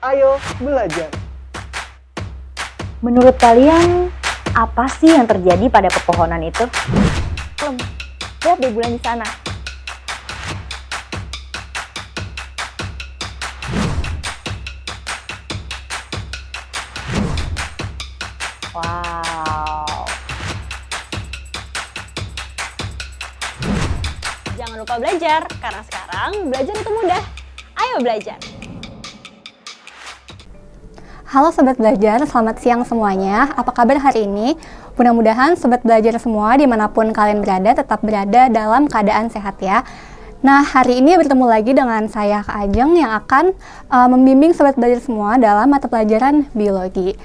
Ayo belajar. Menurut kalian, apa sih yang terjadi pada pepohonan itu? Lihat deh bulan di sana. Wow. Jangan lupa belajar, karena sekarang belajar itu mudah. Ayo belajar. Halo Sobat Belajar, selamat siang semuanya. Apa kabar hari ini? Mudah-mudahan Sobat Belajar semua dimanapun kalian berada tetap berada dalam keadaan sehat ya. Nah, hari ini bertemu lagi dengan saya Kak Ajeng yang akan membimbing Sobat Belajar semua dalam mata pelajaran biologi.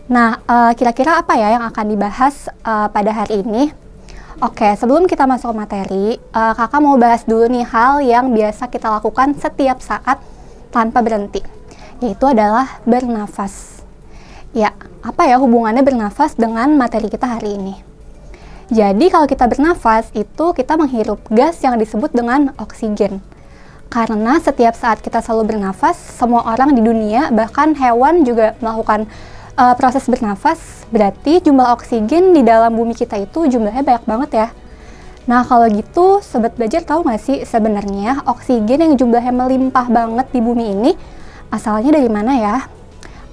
Nah, kira-kira apa ya yang akan dibahas pada hari ini? Oke, sebelum kita masuk ke materi, kakak mau bahas dulu nih hal yang biasa kita lakukan setiap saat tanpa berhenti, yaitu adalah bernafas. Ya, apa ya hubungannya bernafas dengan materi kita hari ini? Jadi kalau kita bernafas itu kita menghirup gas yang disebut dengan oksigen. Karena setiap saat kita selalu bernafas, semua orang di dunia bahkan hewan juga melakukan proses bernafas, berarti jumlah oksigen di dalam bumi kita itu jumlahnya banyak banget ya. Nah kalau gitu, Sobat Belajar tahu nggak sih sebenarnya oksigen yang jumlahnya melimpah banget di bumi ini asalnya dari mana ya?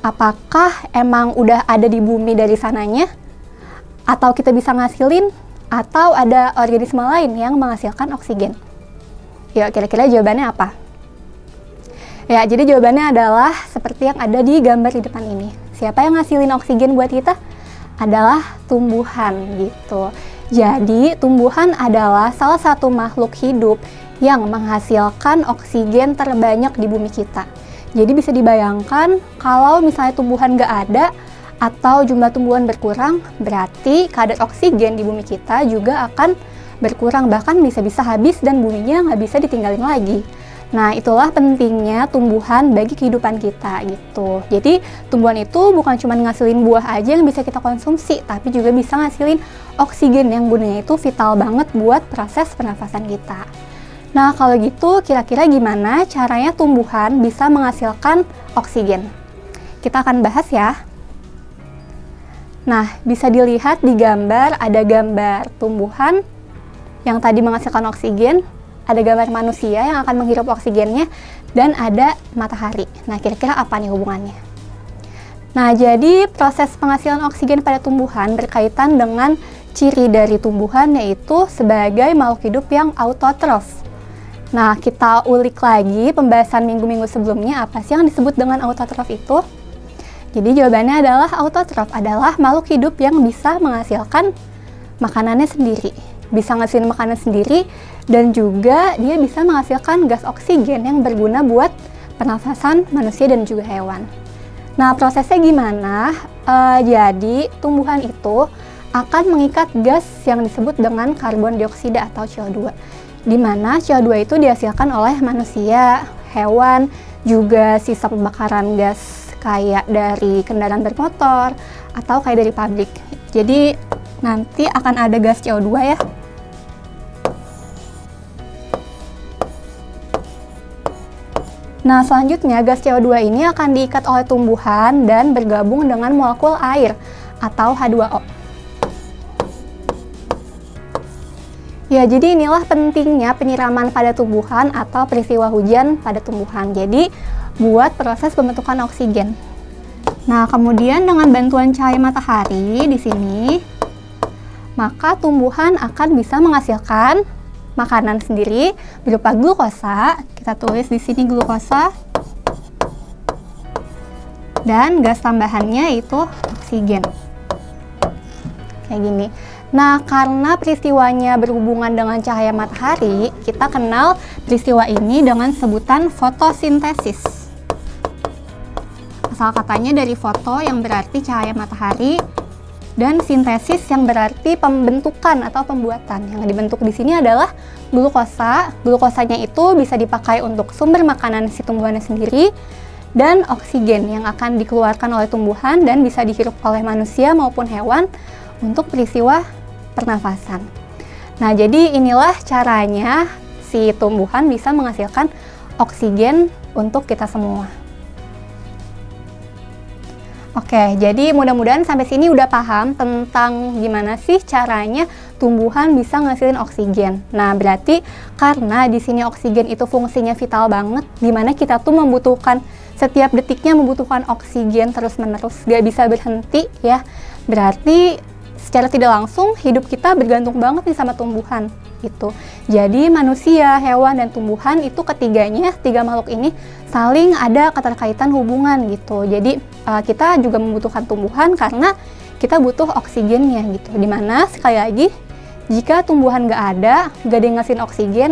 Apakah emang udah ada di bumi dari sananya? Atau kita bisa ngasilin? Atau ada organisme lain yang menghasilkan oksigen? Yuk kira-kira jawabannya apa? Ya jadi jawabannya adalah seperti yang ada di gambar di depan ini. Siapa yang ngasilin oksigen buat kita? Adalah tumbuhan gitu. Jadi tumbuhan adalah salah satu makhluk hidup yang menghasilkan oksigen terbanyak di bumi kita. Jadi bisa dibayangkan kalau misalnya tumbuhan nggak ada atau jumlah tumbuhan berkurang, berarti kadar oksigen di bumi kita juga akan berkurang, bahkan bisa-bisa habis dan buminya nggak bisa ditinggalin lagi. Nah itulah pentingnya tumbuhan bagi kehidupan kita gitu. Jadi tumbuhan itu bukan cuma ngasilin buah aja yang bisa kita konsumsi, tapi juga bisa ngasilin oksigen yang gunanya itu vital banget buat proses pernafasan kita. Nah kalau gitu kira-kira gimana caranya tumbuhan bisa menghasilkan oksigen? Kita akan bahas ya. Nah bisa dilihat di gambar, ada gambar tumbuhan yang tadi menghasilkan oksigen, ada gambar manusia yang akan menghirup oksigennya, dan ada matahari. Nah kira-kira apa nih hubungannya? Nah jadi proses penghasilan oksigen pada tumbuhan berkaitan dengan ciri dari tumbuhan, yaitu sebagai makhluk hidup yang autotrof. Nah, kita ulik lagi pembahasan minggu-minggu sebelumnya, apa sih yang disebut dengan autotrof itu? Jadi jawabannya adalah autotrof adalah makhluk hidup yang bisa menghasilkan makanannya sendiri. Bisa ngasilin makanan sendiri, dan juga dia bisa menghasilkan gas oksigen yang berguna buat pernafasan manusia dan juga hewan. Nah, prosesnya gimana? Jadi, tumbuhan itu akan mengikat gas yang disebut dengan karbon dioksida atau CO2. Di mana CO2 itu dihasilkan oleh manusia, hewan, juga sisa pembakaran gas kayak dari kendaraan bermotor atau kayak dari pabrik. Jadi nanti akan ada gas CO2 ya. Nah selanjutnya gas CO2 ini akan diikat oleh tumbuhan dan bergabung dengan molekul air atau H2O. Ya, jadi inilah pentingnya penyiraman pada tumbuhan atau peristiwa hujan pada tumbuhan. Jadi, buat proses pembentukan oksigen. Nah, kemudian dengan bantuan cahaya matahari di sini, maka tumbuhan akan bisa menghasilkan makanan sendiri berupa glukosa. Kita tulis di sini glukosa. Dan gas tambahannya itu oksigen. Kayak gini. Nah, karena peristiwanya berhubungan dengan cahaya matahari, kita kenal peristiwa ini dengan sebutan fotosintesis. Asal katanya dari foto yang berarti cahaya matahari, dan sintesis yang berarti pembentukan atau pembuatan. Yang dibentuk di sini adalah glukosa. Glukosanya itu bisa dipakai untuk sumber makanan si tumbuhannya sendiri, dan oksigen yang akan dikeluarkan oleh tumbuhan dan bisa dihirup oleh manusia maupun hewan untuk peristiwa pernafasan. Nah, jadi inilah caranya si tumbuhan bisa menghasilkan oksigen untuk kita semua. Oke, jadi mudah-mudahan sampai sini udah paham tentang gimana sih caranya tumbuhan bisa ngasilin oksigen. Nah, berarti karena di sini oksigen itu fungsinya vital banget, dimana kita tuh membutuhkan setiap detiknya membutuhkan oksigen terus-menerus, gak bisa berhenti ya. Berarti secara tidak langsung hidup kita bergantung banget nih sama tumbuhan gitu. Jadi manusia, hewan, dan tumbuhan itu ketiganya, tiga makhluk ini saling ada keterkaitan hubungan gitu. Jadi kita juga membutuhkan tumbuhan karena kita butuh oksigennya gitu. Dimana sekali lagi jika tumbuhan nggak ada yang ngasihin oksigen,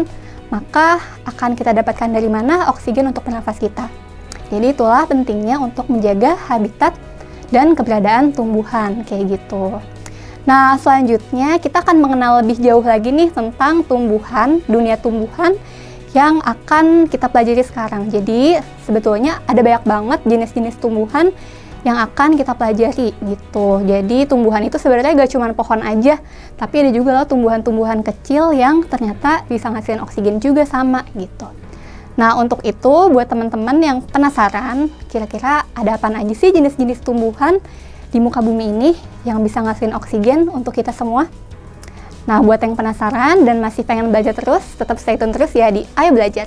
maka akan kita dapatkan dari mana oksigen untuk bernafas kita. Jadi itulah pentingnya untuk menjaga habitat dan keberadaan tumbuhan kayak gitu. Nah, selanjutnya kita akan mengenal lebih jauh lagi nih tentang tumbuhan, dunia tumbuhan yang akan kita pelajari sekarang. Jadi, sebetulnya ada banyak banget jenis-jenis tumbuhan yang akan kita pelajari gitu. Jadi, tumbuhan itu sebenarnya gak cuma pohon aja, tapi ada juga loh tumbuhan-tumbuhan kecil yang ternyata bisa ngasihin oksigen juga sama gitu. Nah, untuk itu buat teman-teman yang penasaran, kira-kira ada apa aja sih jenis-jenis tumbuhan di muka bumi ini yang bisa ngasihin oksigen untuk kita semua? Nah, buat yang penasaran dan masih pengen belajar terus, tetap stay tune terus ya di Ayo Belajar.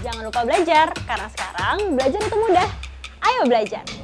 Jangan lupa belajar, karena sekarang belajar itu mudah. Ayo belajar!